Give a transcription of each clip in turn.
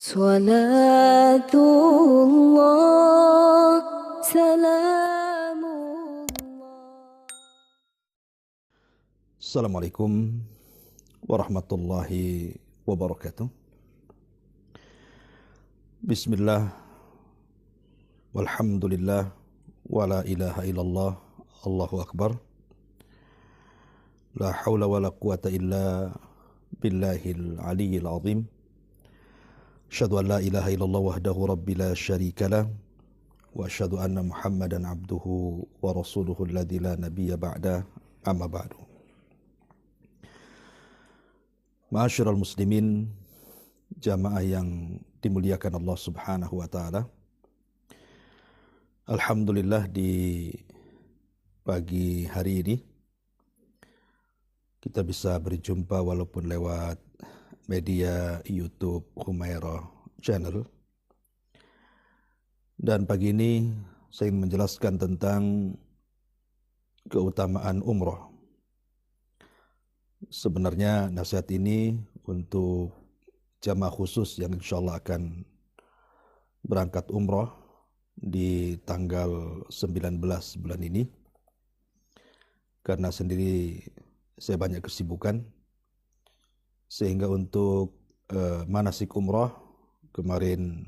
Salatullah, salamullah. Assalamualaikum warahmatullahi wabarakatuh. Bismillah, walhamdulillah, wala ilaha illallah, Allahu akbar. La hawla wala quwata illa billahil aliyyil azim. Asyhadu an la ilaha illallah wahdahu rabbi la syarika lah, wa asyhadu anna Muhammadan abduhu wa rasuluhu alladzi la nabiyya ba'da, amma ba'du. Ma'asyiral muslimin, jamaah yang dimuliakan Allah Subhanahu wa taala. Alhamdulillah di pagi hari ini kita bisa berjumpa walaupun lewat media YouTube Humairah Channel. Dan pagi ini saya ingin menjelaskan tentang keutamaan umrah. Sebenarnya nasihat ini untuk jamaah khusus yang insyaallah akan berangkat umrah di tanggal 19 bulan ini. Karena sendiri saya banyak kesibukan, sehingga untuk manasik umrah kemarin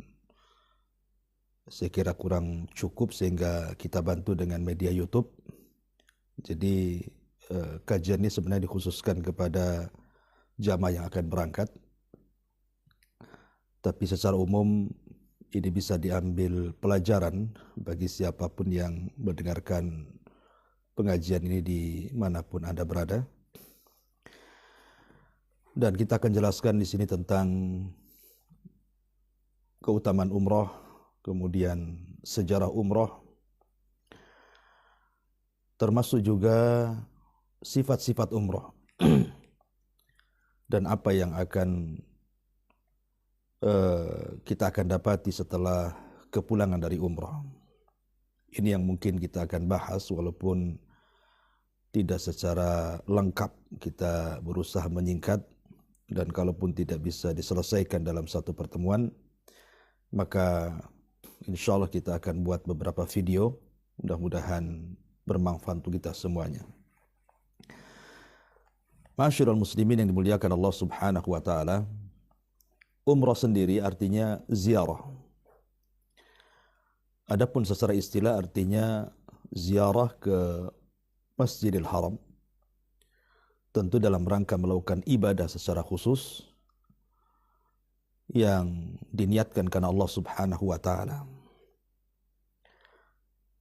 saya kira kurang cukup, sehingga kita bantu dengan media YouTube. Jadi kajian ini sebenarnya dikhususkan kepada jamaah yang akan berangkat, tapi secara umum ini bisa diambil pelajaran bagi siapapun yang mendengarkan pengajian ini dimanapun Anda berada. Dan kita akan jelaskan di sini tentang keutamaan umrah, kemudian sejarah umrah, termasuk juga sifat-sifat umrah dan apa yang kita akan dapati setelah kepulangan dari umrah. Ini yang mungkin kita akan bahas, walaupun tidak secara lengkap, kita berusaha menyingkat. Dan kalaupun tidak bisa diselesaikan dalam satu pertemuan, maka insya Allah kita akan buat beberapa video, mudah-mudahan bermanfaat untuk kita semuanya. Ma'asyiral muslimin yang dimuliakan Allah Subhanahu wa taala, umrah sendiri artinya ziarah. Adapun secara istilah artinya ziarah ke Masjidil Haram, tentu dalam rangka melakukan ibadah secara khusus yang diniatkan karena Allah Subhanahu wa taala.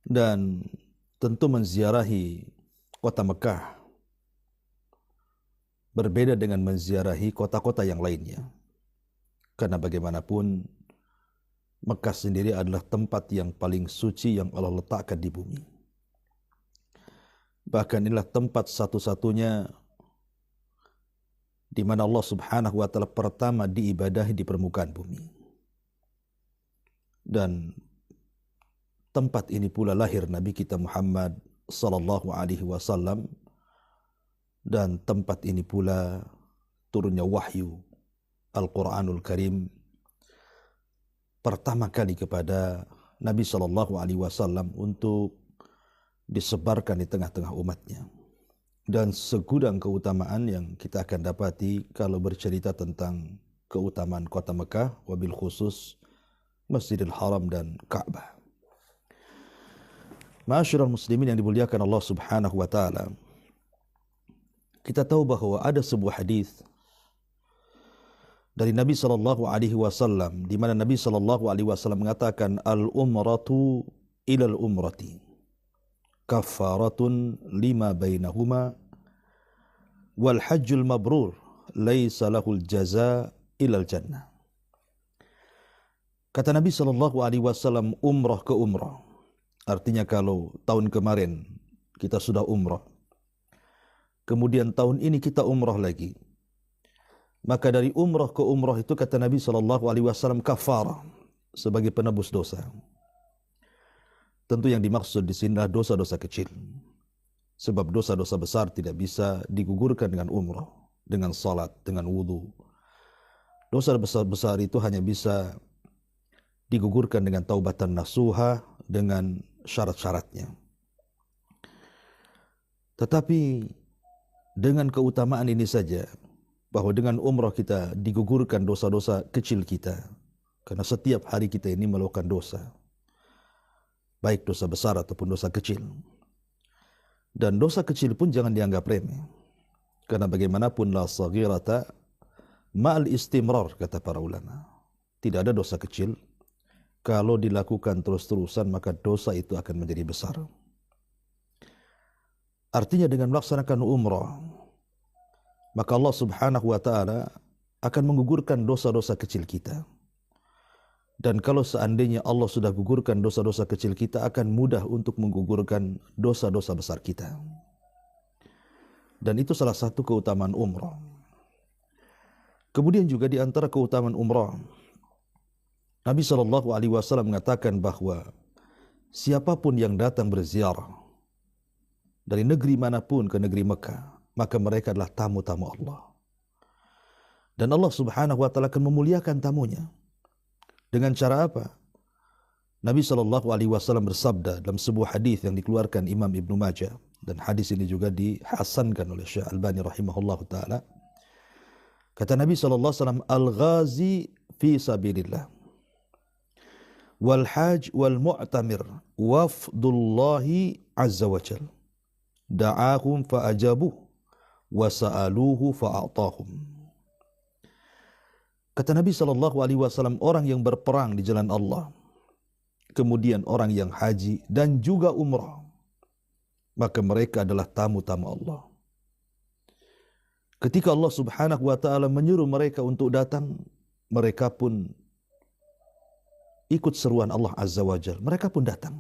Dan tentu menziarahi kota Mekah berbeda dengan menziarahi kota-kota yang lainnya. Karena bagaimanapun Mekah sendiri adalah tempat yang paling suci yang Allah letakkan di bumi. Bahkan inilah tempat satu-satunya di mana Allah Subhanahu wa taala pertama diibadahi di permukaan bumi. Dan tempat ini pula lahir Nabi kita Muhammad sallallahu alaihi wasallam, dan tempat ini pula turunnya wahyu Al-Quranul Karim pertama kali kepada Nabi sallallahu alaihi wasallam untuk disebarkan di tengah-tengah umatnya. Dan segudang keutamaan yang kita akan dapati kalau bercerita tentang keutamaan kota Mekah, wabil khusus Masjidil Haram dan Ka'bah. Ma'asyiral muslimin yang dimuliakan Allah Subhanahu wa taala, kita tahu bahwa ada sebuah hadis dari Nabi sallallahu alaihi wasallam di mana Nabi sallallahu alaihi wasallam mengatakan, al-umratu ilal umrati kafaratun lima bainahuma wal hajjul mabrur laisa lahul jaza ilal jannah. Kata Nabi sallallahu alaihi wasallam, umrah ke umrah, artinya kalau tahun kemarin kita sudah umrah, kemudian tahun ini kita umrah lagi, maka dari umrah ke umrah itu, kata Nabi sallallahu alaihi wasallam, kafarah, sebagai penebus dosa. Tentu yang dimaksud di sini adalah dosa-dosa kecil. Sebab dosa-dosa besar tidak bisa digugurkan dengan umrah, dengan salat, dengan wudu. Dosa besar-besar itu hanya bisa digugurkan dengan taubatan nasuha dengan syarat-syaratnya. Tetapi dengan keutamaan ini saja, bahwa dengan umrah kita digugurkan dosa-dosa kecil kita. Karena setiap hari kita ini melakukan dosa, baik dosa besar ataupun dosa kecil. Dan dosa kecil pun jangan dianggap remeh. Karena bagaimanapun la saghirata ma'al istimrar, kata para ulama. Tidak ada dosa kecil, kalau dilakukan terus-terusan maka dosa itu akan menjadi besar. Artinya dengan melaksanakan umrah, maka Allah Subhanahu wa ta'ala akan menggugurkan dosa-dosa kecil kita. Dan kalau seandainya Allah sudah gugurkan dosa-dosa kecil kita, akan mudah untuk menggugurkan dosa-dosa besar kita. Dan itu salah satu keutamaan umrah. Kemudian juga di antara keutamaan umrah, Nabi SAW mengatakan bahwa siapapun yang datang berziarah dari negeri manapun ke negeri Mekah, maka mereka adalah tamu-tamu Allah. Dan Allah Subhanahu wa ta'ala akan memuliakan tamunya. Dengan cara apa? Nabi SAW bersabda dalam sebuah hadis yang dikeluarkan Imam Ibnu Majah, dan hadis ini juga dihasankan oleh Syekh Albani rahimahullah ta'ala. Kata Nabi SAW, al-ghazi fi sabilillah wal haj wal mu'tamir wafdullahi azza wa jal da'ahum fa'ajabuh wa sa'aluhu fa'atahum. Kata Nabi SAW, orang yang berperang di jalan Allah, kemudian orang yang haji dan juga umrah, maka mereka adalah tamu-tamu Allah. Ketika Allah Subhanahu wa ta'ala menyuruh mereka untuk datang, mereka pun ikut seruan Allah Azza wa Jal. Mereka pun datang.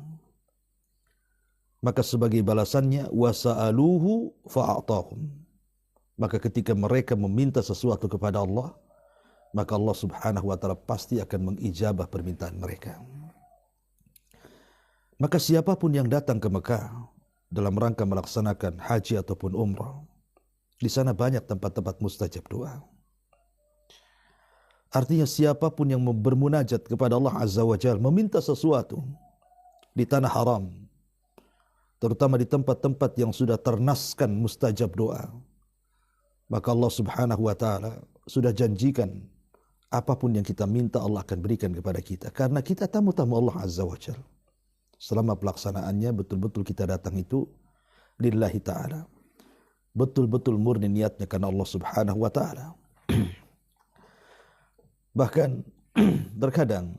Maka sebagai balasannya, wasa'aluhu fa'atahum. Maka ketika mereka meminta sesuatu kepada Allah, maka Allah Subhanahu wa ta'ala pasti akan mengijabah permintaan mereka. Maka siapapun yang datang ke Mekah dalam rangka melaksanakan haji ataupun umrah, di sana banyak tempat-tempat mustajab doa. Artinya siapapun yang bermunajat kepada Allah Azza wa Jalla, meminta sesuatu di tanah haram, terutama di tempat-tempat yang sudah ternaskan mustajab doa, maka Allah Subhanahu wa ta'ala sudah janjikan apapun yang kita minta Allah akan berikan kepada kita. Karena kita tamu-tamu Allah Azza wa Jalla. Selama pelaksanaannya betul-betul kita datang itu lillahi ta'ala. Betul-betul murni niatnya karena Allah Subhanahu wa ta'ala. Bahkan terkadang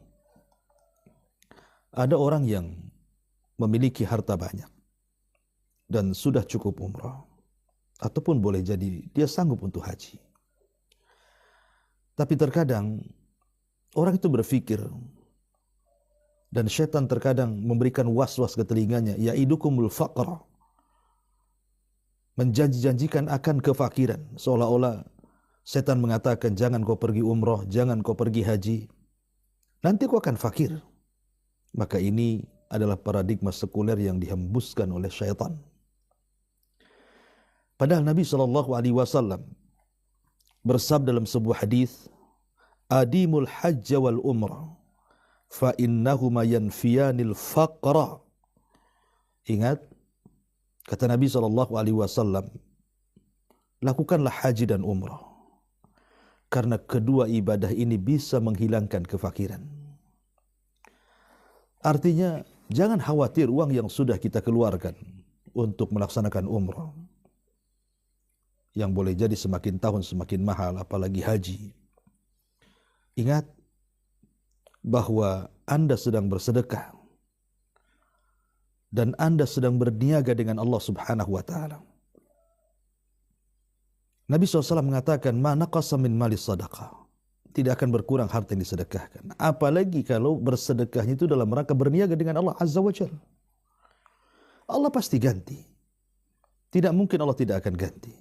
ada orang yang memiliki harta banyak dan sudah cukup umrah, ataupun boleh jadi dia sanggup untuk haji. Tapi terkadang orang itu berpikir, dan syaitan terkadang memberikan was-was ke telinganya, ya'idukumul faqra, menjanji-janjikan akan kefakiran, seolah-olah setan mengatakan, jangan kau pergi umrah, jangan kau pergi haji, nanti kau akan fakir. Maka ini adalah paradigma sekuler yang dihembuskan oleh syaitan. Padahal Nabi SAW bersabda dalam sebuah hadis, adimul hajj wal umrah fa innahuma yanfiyanil faqra. Ingat, kata Nabi SAW, lakukanlah haji dan umrah, karena kedua ibadah ini bisa menghilangkan kefakiran. Artinya, jangan khawatir uang yang sudah kita keluarkan untuk melaksanakan umrah, yang boleh jadi semakin tahun semakin mahal, apalagi haji. Ingat bahwa Anda sedang bersedekah dan Anda sedang berniaga dengan Allah Subhanahu wa ta'ala. Nabi SAW mengatakan, ma naqasa min mali sadaqah, tidak akan berkurang harta yang disedekahkan. Apalagi kalau bersedekahnya itu dalam rangka berniaga dengan Allah Azza wa Jalla. Allah pasti ganti. Tidak mungkin Allah tidak akan ganti.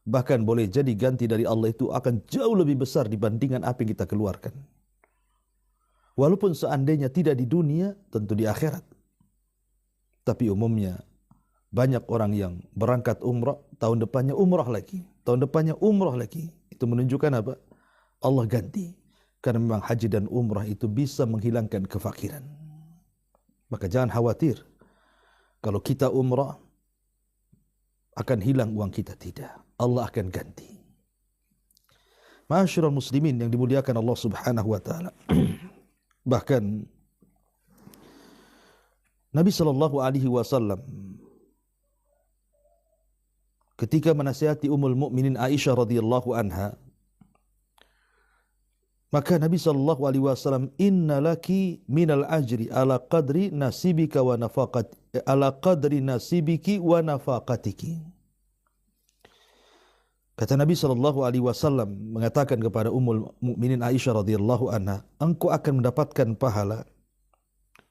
Bahkan boleh jadi ganti dari Allah itu akan jauh lebih besar dibandingkan apa yang kita keluarkan. Walaupun seandainya tidak di dunia, tentu di akhirat. Tapi umumnya banyak orang yang berangkat umrah, tahun depannya umrah lagi, tahun depannya umrah lagi. Itu menunjukkan apa? Allah ganti. Karena memang haji dan umrah itu bisa menghilangkan kefakiran. Maka jangan khawatir. Kalau kita umrah, akan hilang uang kita. Tidak. Allah akan ganti. Ma'asyiral muslimin yang dimuliakan Allah subhanahu wa ta'ala. Bahkan Nabi SAW ketika menasihati Ummul Mukminin Aisyah radhiyallahu anha, maka Nabi SAW, inna laki minal ajri ala qadri nasibika wa nafaqatiki. Kata Nabi SAW mengatakan kepada Ummul Mukminin Aisyah radhiyallahu anha, engkau akan mendapatkan pahala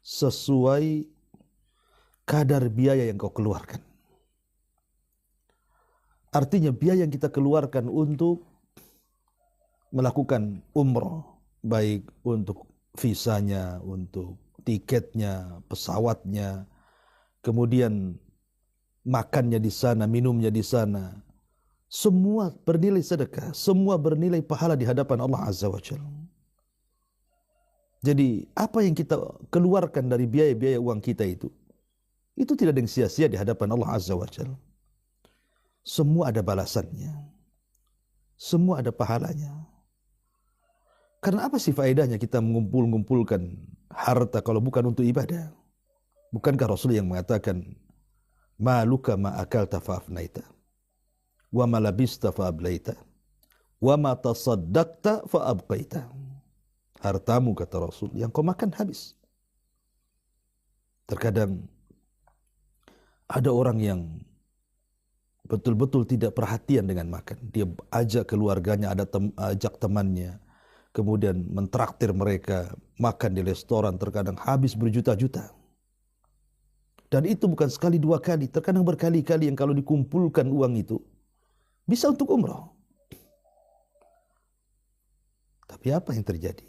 sesuai kadar biaya yang kau keluarkan. Artinya biaya yang kita keluarkan untuk melakukan umrah, baik untuk visanya, untuk tiketnya, pesawatnya, kemudian makannya di sana, minumnya di sana, semua bernilai sedekah, semua bernilai pahala di hadapan Allah Azza wa Jalla. Jadi apa yang kita keluarkan dari biaya-biaya uang kita itu tidak ada yang sia-sia di hadapan Allah Azza wa Jalla. Semua ada balasannya. Semua ada pahalanya. Karena apa sih faedahnya kita mengumpulkan harta kalau bukan untuk ibadah? Bukankah Rasul yang mengatakan, maluka ma akalta fa afnaita, wa ma labista fa ablaita, wa ma tasaddaqta fa abqaita. Hartamu, kata Rasul, yang kau makan habis. Terkadang ada orang yang betul-betul tidak perhatian dengan makan. Dia ajak keluarganya, ajak temannya, kemudian mentraktir mereka makan di restoran, terkadang habis berjuta-juta. Dan itu bukan sekali dua kali, terkadang berkali-kali yang kalau dikumpulkan uang itu bisa untuk umrah. Tapi apa yang terjadi?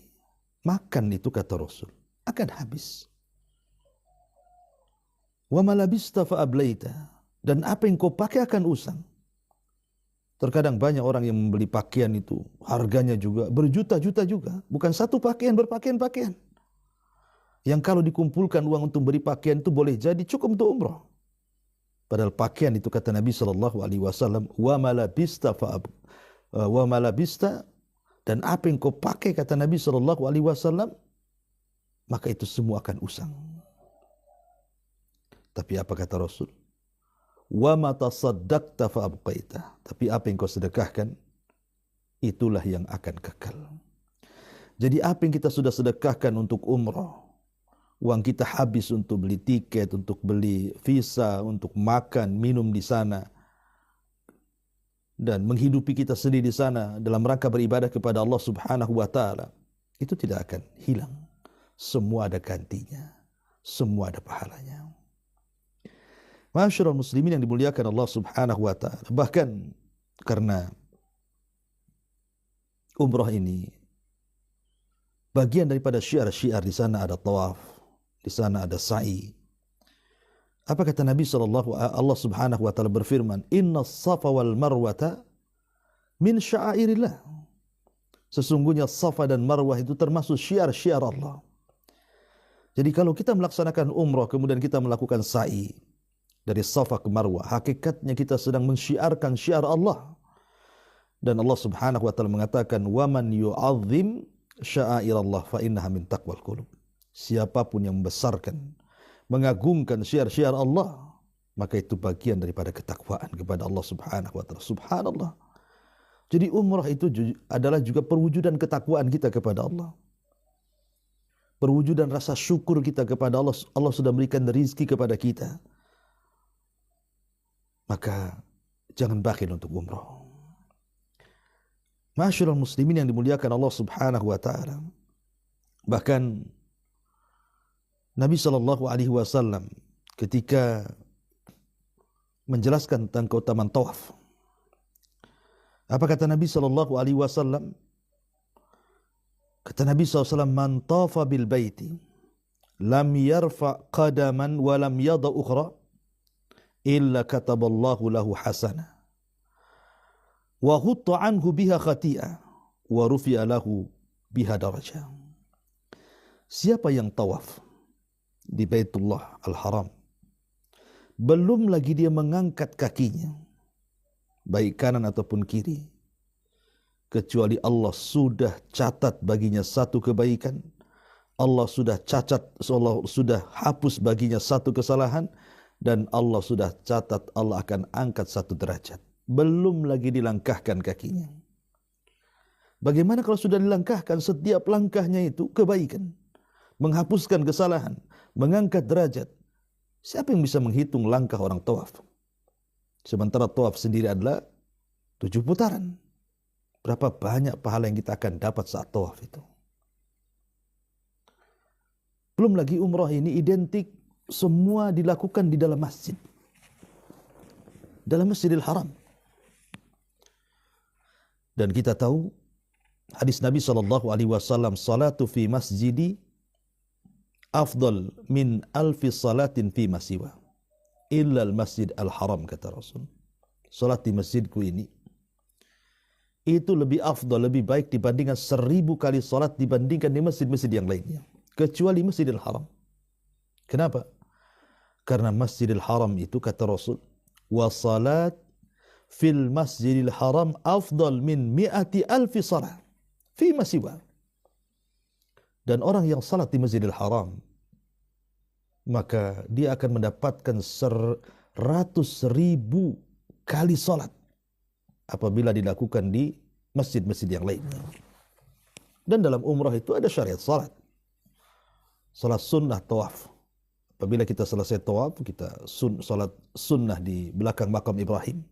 Makan itu, kata Rasul, akan habis. Wa ma labista fa ablaita. Dan apa yang kau pakai akan usang. Terkadang banyak orang yang membeli pakaian itu harganya juga berjuta-juta juga. Bukan satu pakaian, berpakaian-pakaian. Yang kalau dikumpulkan uang untuk beli pakaian itu boleh jadi cukup untuk umrah. Padahal pakaian itu, kata Nabi SAW, wa ma labista, dan apa yang kau pakai, kata Nabi SAW, maka itu semua akan usang. Tapi apa kata Rasul? Wa ma tasaddaqta fa abqaita. Tapi apa yang kau sedekahkan, itulah yang akan kekal. Jadi apa yang kita sudah sedekahkan untuk umrah, uang kita habis untuk beli tiket, untuk beli visa, untuk makan, minum di sana, dan menghidupi kita sendiri di sana dalam rangka beribadah kepada Allah Subhanahu wa taala, itu tidak akan hilang. Semua ada gantinya, semua ada pahalanya. Ma'asyiral muslimin yang dimuliakan Allah Subhanahu wa taala. Bahkan karena umrah ini bagian daripada syiar-syiar, di sana ada tawaf, di sana ada sa'i. Apa kata Nabi Allah Subhanahu wa taala berfirman, "Inna as-safa wal marwata min sya'airillah." Sesungguhnya Safa dan Marwah itu termasuk syiar-syiar Allah. Jadi kalau kita melaksanakan umrah kemudian kita melakukan sa'i dari Safa ke Marwah, hakikatnya kita sedang mensyiarkan syiar Allah. Dan Allah Subhanahu wa taala mengatakan, "Wa man yu'azzim sya'airallah fa innaha min taqwal qulub." Siapapun yang membesarkan, mengagungkan syiar-syiar Allah, maka itu bagian daripada ketakwaan kepada Allah Subhanahu wa taala. Subhanallah. Jadi umrah itu adalah juga perwujudan ketakwaan kita kepada Allah. Perwujudan rasa syukur kita kepada Allah. Allah sudah berikan rezeki kepada kita. Maka jangan bakhil untuk umrah. Ma'asyiral muslimin yang dimuliakan Allah Subhanahu wa taala. Bahkan Nabi SAW ketika menjelaskan tentang keutamaan tawaf, apa kata Nabi SAW? Kata Nabi SAW, "Man tafa bil baiti lam yarfa qadaman wa lam yada ukhra illa kataballahu lahu hasanah wa hutta anhu biha khati'ah wa rufi'a lahu biha darajah. Siapa yang tawaf di Baitullah Al-Haram, belum lagi dia mengangkat kakinya, baik kanan ataupun kiri, kecuali Allah sudah catat baginya satu kebaikan, Allah sudah Allah sudah hapus baginya satu kesalahan, dan Allah sudah catat Allah akan angkat satu derajat. Belum lagi dilangkahkan kakinya. Bagaimana kalau sudah dilangkahkan, setiap langkahnya itu kebaikan, menghapuskan kesalahan, mengangkat derajat. Siapa yang bisa menghitung langkah orang tawaf? Sementara tawaf sendiri adalah 7 putaran. Berapa banyak pahala yang kita akan dapat saat tawaf itu. Belum lagi umrah ini identik semua dilakukan di dalam masjid. Dalam Masjidil Haram. Dan kita tahu hadis Nabi SAW, salatu fi masjidi afdal min alfi salatin fi masiwa illa al-masjid al-haram, kata Rasul. Salat di masjidku ini itu lebih afdal, lebih baik dibandingkan 1000 kali salat dibandingkan di masjid-masjid yang lainnya, kecuali Masjidil Haram. Kenapa? Karena Masjidil Haram itu, kata Rasul, wa salat fil Masjidil Haram afdal min 100,000 salat fi masiwa. Dan orang yang salat di Masjidil Haram, maka dia akan mendapatkan 100,000 kali salat apabila dilakukan di masjid-masjid yang lainnya. Dan dalam umrah itu ada syariat salat. Salat sunnah tawaf. Apabila kita selesai tawaf, kita salat sunnah di belakang makam Ibrahim.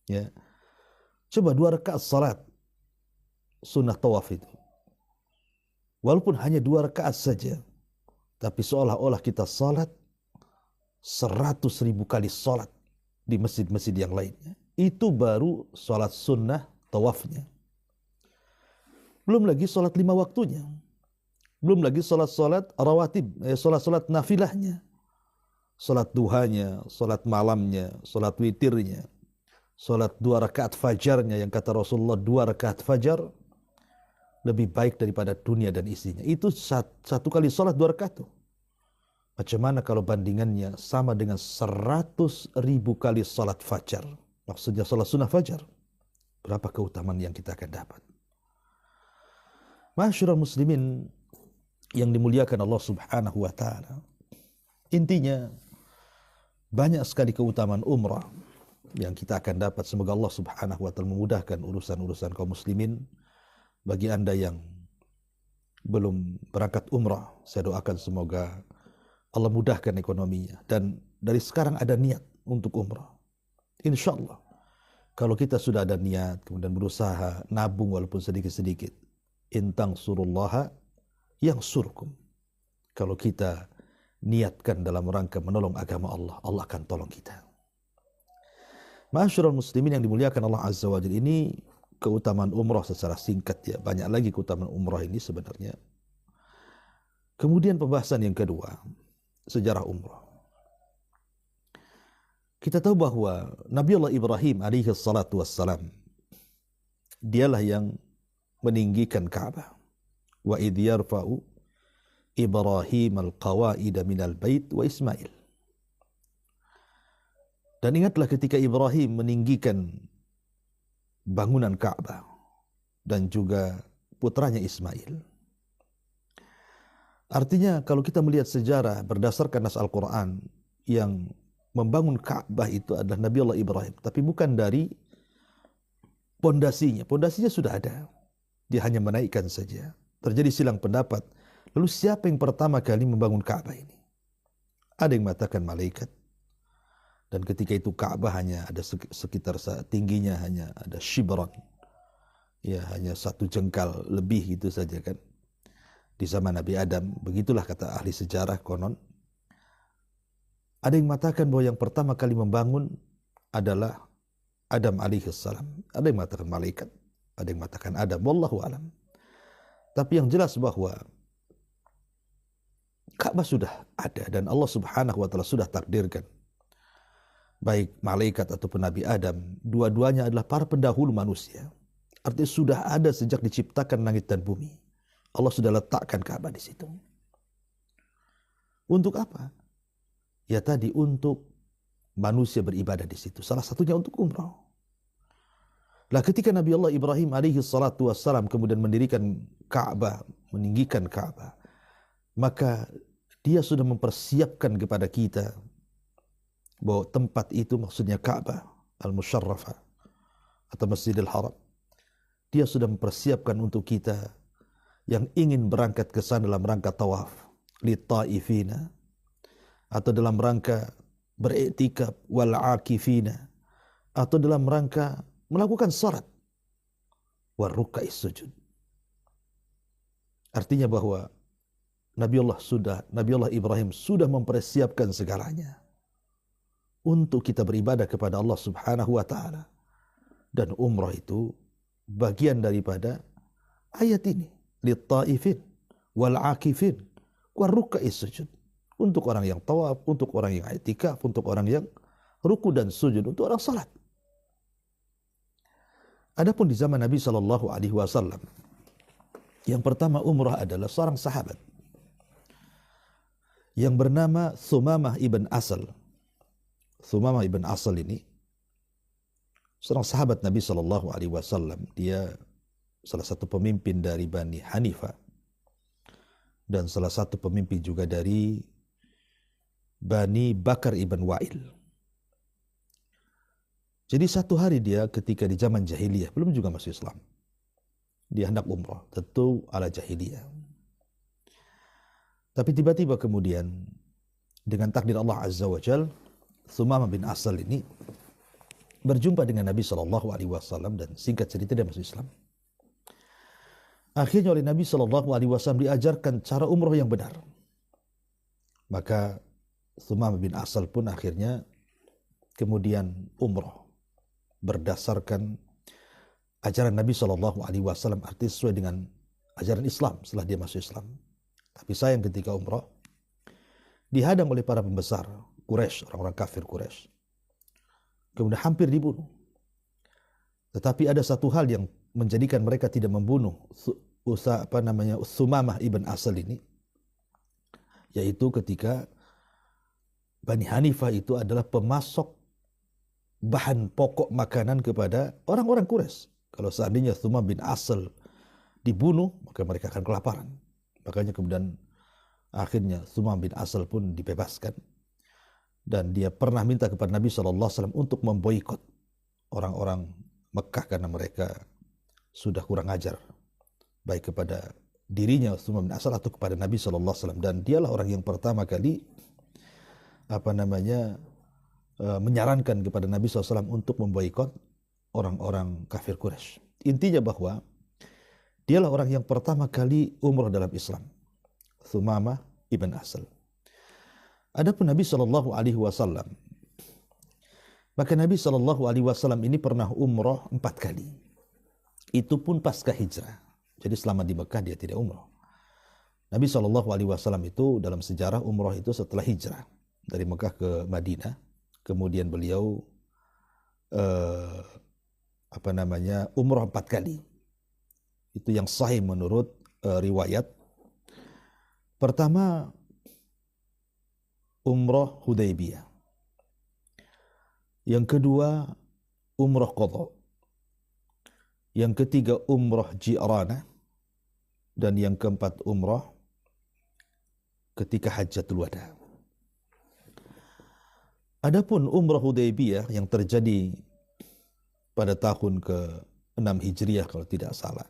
Ya. Coba 2 rakaat salat sunnah tawaf itu. Walaupun hanya 2 rakaat saja, tapi seolah-olah kita salat 100,000 kali salat di masjid-masjid yang lainnya. Itu baru salat sunnah tawafnya. Belum lagi salat 5 waktunya. Belum lagi salat-salat rawatib, salat-salat nafilahnya. Salat duhanya, salat malamnya, salat witirnya, salat 2 rakaat fajarnya, yang kata Rasulullah 2 rakaat fajar lebih baik daripada dunia dan isinya. Itu satu kali salat 2 rakaat tuh. Macam mana kalau bandingannya sama dengan 100,000 kali salat fajar? Maksudnya salat sunnah fajar. Berapa keutamaan yang kita akan dapat? Ma'asyiral muslimin yang dimuliakan Allah Subhanahu wa taala. Intinya banyak sekali keutamaan umrah yang kita akan dapat. Semoga Allah Subhanahu wa taala memudahkan urusan-urusan kaum muslimin. Bagi Anda yang belum berangkat umrah, saya doakan semoga Allah mudahkan ekonominya. Dan dari sekarang ada niat untuk umrah. Insya Allah, kalau kita sudah ada niat, kemudian berusaha nabung walaupun sedikit-sedikit, intang surullaha yang surkum. Kalau kita niatkan dalam rangka menolong agama Allah, Allah akan tolong kita. Ma'asyiral muslimin yang dimuliakan Allah Azza wa Jalla, ini keutamaan umrah secara singkat ya. Banyak lagi keutamaan umrah ini sebenarnya. Kemudian pembahasan yang kedua, sejarah umrah. Kita tahu bahwa Nabi Allah Ibrahim alaihi salatu wassalam, dialah yang meninggikan Ka'bah. Wa idh yarfa'u Ibrahim al-qawaida minal bait wa Ismail. Dan ingatlah ketika Ibrahim meninggikan bangunan Ka'bah dan juga putranya Ismail. Artinya kalau kita melihat sejarah berdasarkan nas Al-Quran, yang membangun Ka'bah itu adalah Nabi Allah Ibrahim, tapi bukan dari pondasinya. Pondasinya sudah ada, dia hanya menaikkan saja. Terjadi silang pendapat. Lalu siapa yang pertama kali membangun Ka'bah ini? Ada yang mengatakan malaikat. Dan ketika itu Ka'bah hanya ada sekitar tingginya hanya ada shibran. Ya, hanya 1 jengkal lebih gitu saja kan. Di zaman Nabi Adam, begitulah kata ahli sejarah konon. Ada yang mengatakan bahwa yang pertama kali membangun adalah Adam alaihissalam. Ada yang mengatakan malaikat, ada yang mengatakan Adam, wallahu alam. Tapi yang jelas bahwa Ka'bah sudah ada dan Allah Subhanahu wa taala sudah takdirkan. Baik malaikat ataupun Nabi Adam, dua-duanya adalah para pendahulu manusia. Artinya sudah ada sejak diciptakan langit dan bumi. Allah sudah letakkan Ka'bah di situ. Untuk apa? Ya tadi untuk manusia beribadah di situ. Salah satunya untuk umrah. Lah ketika Nabi Allah Ibrahim alaihi salatu wassalam kemudian mendirikan Ka'bah, meninggikan Ka'bah, maka dia sudah mempersiapkan kepada kita bahwa tempat itu maksudnya Ka'bah al-Musyarrafah atau Masjidil Haram. Dia sudah mempersiapkan untuk kita yang ingin berangkat ke sana dalam rangka tawaf, li ta'ifina, atau dalam rangka beriktikaf, wal akifina, atau dalam rangka melakukan salat, war ruka'is sujud. Artinya bahwa Nabi Allah Ibrahim sudah mempersiapkan segalanya untuk kita beribadah kepada Allah Subhanahu wa taala. Dan umrah itu bagian daripada ayat ini, lit-taifin wal akifin war ruka'is sujud. Untuk orang yang tawaf, untuk orang yang i'tikaf, untuk orang yang ruku dan sujud, untuk orang salat. Adapun di zaman Nabi sallallahu alaihi wasallam, yang pertama umrah adalah seorang sahabat yang bernama Thumamah ibn Asal. Thumamah ibn Asal ini seorang sahabat Nabi sallallahu alaihi wasallam. Dia salah satu pemimpin dari Bani Hanifah dan salah satu pemimpin juga dari Bani Bakar ibn Wa'il. Jadi satu hari dia ketika di zaman jahiliyah, belum juga masuk Islam, dia hendak umrah, tentu ala jahiliyah. Tapi tiba-tiba kemudian dengan takdir Allah Azza wa Jal, Thumamah bin Asal ini berjumpa dengan Nabi SAW dan singkat cerita dia masuk Islam. Akhirnya oleh Nabi SAW diajarkan cara umrah yang benar. Maka Thumamah bin Asal pun akhirnya kemudian umrah berdasarkan ajaran Nabi SAW, artinya sesuai dengan ajaran Islam setelah dia masuk Islam. Tapi sayang ketika umrah dihadang oleh para pembesar Quraisy, orang-orang kafir Quraisy. Kemudian hampir dibunuh. Tetapi ada satu hal yang menjadikan mereka tidak membunuh Thumamah ibn Asal ini, yaitu ketika Bani Hanifah itu adalah pemasok bahan pokok makanan kepada orang-orang Quraisy. Kalau seandainya Thumamah bin Asal dibunuh, maka mereka akan kelaparan. Makanya kemudian akhirnya Thumamah bin Asal pun dibebaskan. Dan dia pernah minta kepada Nabi SAW untuk memboikot orang-orang Mekah karena mereka sudah kurang ajar, baik kepada dirinya Thumamah bin Asal atau kepada Nabi SAW. Dan dialah orang yang pertama kali menyarankan kepada Nabi SAW untuk memboikot orang-orang kafir Quraisy. Intinya bahwa dialah orang yang pertama kali umrah dalam Islam, Thumamah ibn Asal. Adapun Nabi SAW, maka Nabi SAW ini pernah umrah 4 kali. Itu pun pasca hijrah. Jadi selama di Mekah dia tidak umrah. Nabi SAW itu dalam sejarah umrah itu setelah hijrah dari Mekah ke Madinah. Kemudian beliau umrah 4 kali. Itu yang sahih menurut riwayat. Pertama, umrah Hudaybiyah. Yang kedua, umrah Qadha. Yang ketiga, umrah Ji'ranah. Dan yang keempat, umrah ketika Hajjatul Wada. Adapun umrah Hudaybiyah yang terjadi pada tahun ke-6 Hijriah kalau tidak salah.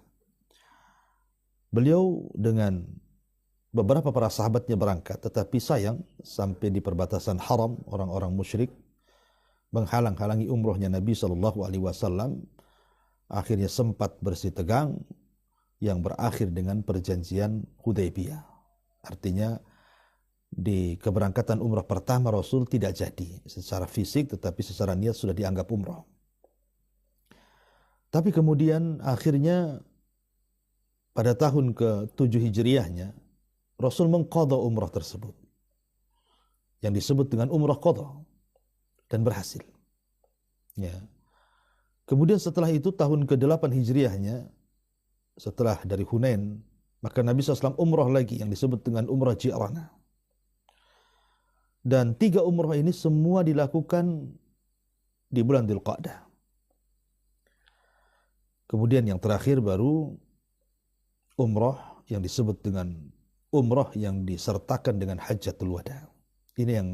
Beliau dengan beberapa para sahabatnya berangkat, tetapi sayang sampai di perbatasan haram orang-orang musyrik menghalang-halangi umrohnya Nabi SAW. Akhirnya sempat bersih tegang yang berakhir dengan perjanjian Hudaybiyah. Artinya di keberangkatan umrah pertama Rasul tidak jadi secara fisik, tetapi secara niat sudah dianggap umrah. Tapi kemudian akhirnya pada tahun ke-7 Hijriahnya Rasul mengqadha umrah tersebut yang disebut dengan umrah qadha dan berhasil. Ya. Kemudian setelah itu tahun ke-8 Hijriahnya, setelah dari Hunain, maka Nabi SAW umrah lagi yang disebut dengan umrah Ji'ranah. Dan 3 umrah ini semua dilakukan di bulan Dzulqa'dah. Kemudian yang terakhir baru umrah yang disebut dengan umrah yang disertakan dengan Hajjatul Wada. Ini yang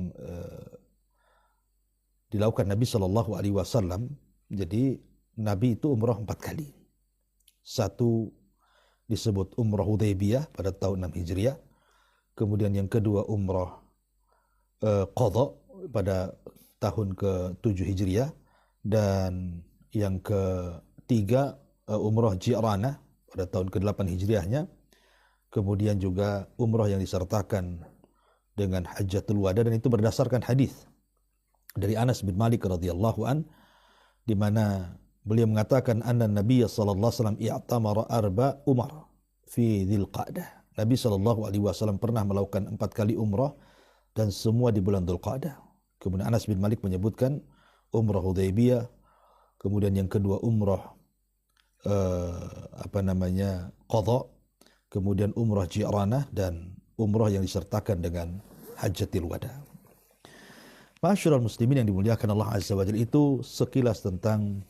dilakukan Nabi SAW. Jadi Nabi itu umrah 4 kali. Satu disebut umrah Hudaybiyah pada tahun 6 Hijriah. Kemudian yang kedua umrah Qadha pada tahun ke-7 Hijriah. Dan yang ketiga umrah Ji'ranah pada tahun ke-8 Hijriahnya. Kemudian juga umrah yang disertakan dengan Hajjatul Wada, dan itu berdasarkan hadis dari Anas bin Malik radhiyallahu an, di mana beliau mengatakan anna Nabi sallallahu alaihi wasallam i'tamara arba umar fi Dzulqa'dah. Nabi sallallahu alaihi wasallam pernah melakukan 4 kali umrah dan semua di bulan Dzulqa'dah. Kemudian Anas bin Malik menyebutkan umrah Hudaybiyah, kemudian yang kedua umrah Qadha, kemudian umrah Ji'ranah, dan umrah yang disertakan dengan Hajjatul Wada. Ma'asyiral muslimin yang dimuliakan Allah Azza wa Jalla, itu sekilas tentang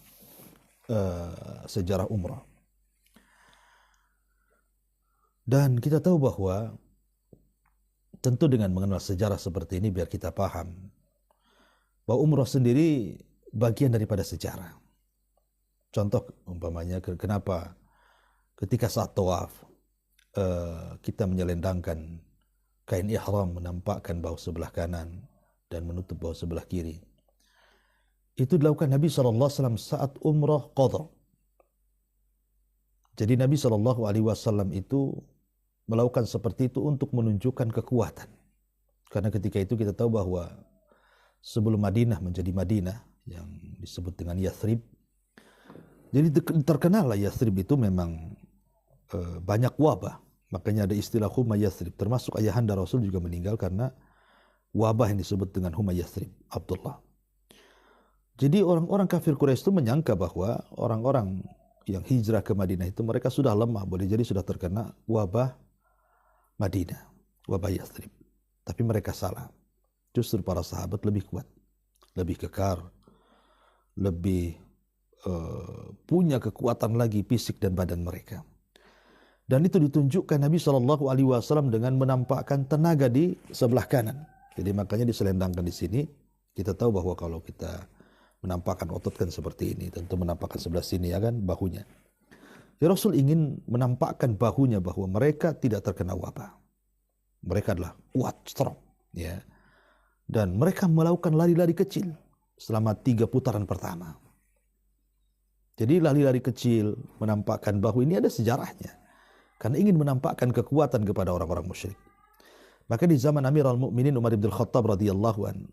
sejarah umrah. Dan kita tahu bahwa tentu dengan mengenal sejarah seperti ini biar kita paham bahwa umrah sendiri bagian daripada sejarah. Contoh umpamanya kenapa ketika saat tawaf kita menyelendangkan kain ihram menampakkan bahu sebelah kanan dan menutup bahu sebelah kiri. Itu dilakukan Nabi SAW saat umrah Qadha. Jadi Nabi SAW itu melakukan seperti itu untuk menunjukkan kekuatan. Karena ketika itu kita tahu bahwa sebelum Madinah menjadi Madinah yang disebut dengan Yathrib, jadi terkenal lah Yathrib itu memang banyak wabah. Makanya ada istilah Huma Yathrib. Termasuk ayahanda Rasul juga meninggal karena wabah yang disebut dengan Huma Yathrib, Abdullah. Jadi orang-orang kafir Quraisy itu menyangka bahwa orang-orang yang hijrah ke Madinah itu mereka sudah lemah, boleh jadi sudah terkena wabah Madinah, wabah Yathrib. Tapi mereka salah. Justru para sahabat lebih kuat, lebih kekar, lebih punya kekuatan lagi fisik dan badan mereka. Dan itu ditunjukkan Nabi SAW dengan menampakkan tenaga di sebelah kanan. Jadi makanya diselendangkan di sini. Kita tahu bahwa kalau kita menampakkan otot kan seperti ini, tentu menampakkan sebelah sini ya kan, bahunya. Ya, Rasul ingin menampakkan bahunya bahwa mereka tidak terkena wabah. Mereka adalah kuat, strong, ya. Dan mereka melakukan lari-lari kecil selama 3 putaran pertama. Jadi lari-lari kecil menampakkan bahu ini ada sejarahnya. Karena ingin menampakkan kekuatan kepada orang-orang musyrik. Maka di zaman Amirul Mukminin Umar bin Khattab radhiyallahu an,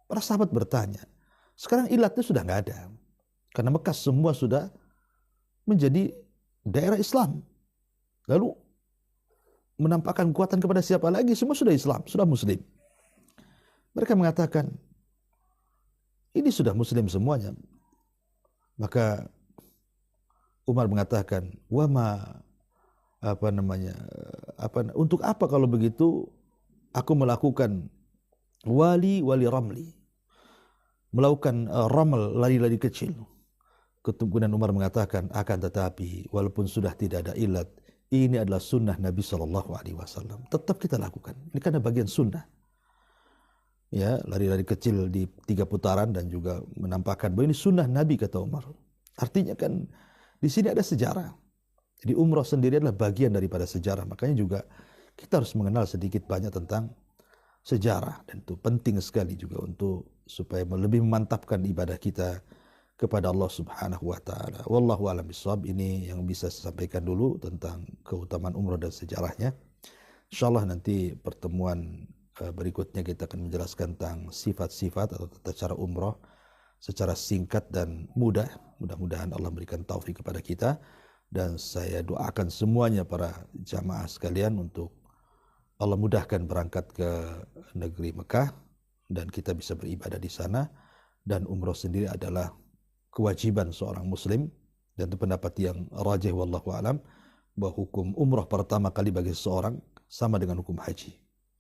para sahabat bertanya, sekarang ilatnya sudah nggak ada. Karena Mekah semua sudah menjadi daerah Islam. Lalu menampakkan kekuatan kepada siapa lagi? Semua sudah Islam, sudah Muslim. Mereka mengatakan, ini sudah Muslim semuanya. Maka Umar mengatakan, untuk apa kalau begitu aku melakukan wali ramli, melakukan ramal, lari-lari kecil. Kemudian Umar mengatakan, akan tetapi walaupun sudah tidak ada ilat, ini adalah sunnah Nabi SAW. Tetap kita lakukan. Ini karena bagian sunnah. Ya, lari-lari kecil di 3 putaran dan juga menampakkan bahwa ini sunnah Nabi, kata Umar. Artinya kan di sini ada sejarah. Jadi umrah sendiri adalah bagian daripada sejarah. Makanya juga kita harus mengenal sedikit banyak tentang sejarah, dan itu penting sekali juga untuk supaya lebih memantapkan ibadah kita kepada Allah Subhanahu wa taala. Wallahu a'lam bishawab. Ini yang bisa saya sampaikan dulu tentang keutamaan umrah dan sejarahnya. Insyaallah nanti pertemuan berikutnya kita akan menjelaskan tentang sifat-sifat atau tata cara umrah secara singkat dan mudah. Mudah-mudahan Allah berikan taufik kepada kita, dan saya doakan semuanya para jamaah sekalian untuk Allah mudahkan berangkat ke negeri Mekah dan kita bisa beribadah di sana. Dan umrah sendiri adalah kewajiban seorang muslim, dan itu pendapat yang rajih wallahu alam, bahwa hukum umrah pertama kali bagi seseorang sama dengan hukum haji,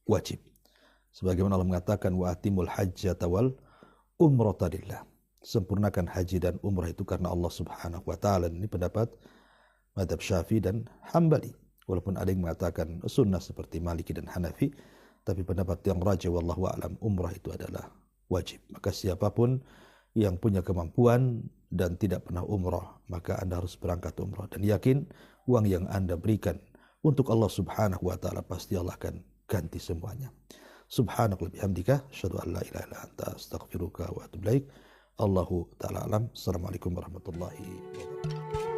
wajib. Sebagaimana Allah mengatakan wa atimul hajjata wal umrata lillah. Sempurnakan haji dan umrah itu karena Allah Subhanahu wa taala. Ini pendapat mazhab Syafi'i dan Hambali. Walaupun ada yang mengatakan sunnah seperti Maliki dan Hanafi, tapi pendapat yang rajih wallahu alam, umrah itu adalah wajib. Maka siapapun yang punya kemampuan dan tidak pernah umrah, maka Anda harus berangkat umrah dan yakin uang yang Anda berikan untuk Allah Subhanahu wa taala pasti Allah akan ganti semuanya. Subhanallah bihamdika asyhadu an la ilaha illa anta astaghfiruka wa atubu ilaik. Allahu taala alam. Assalamualaikum warahmatullahi wabarakatuh.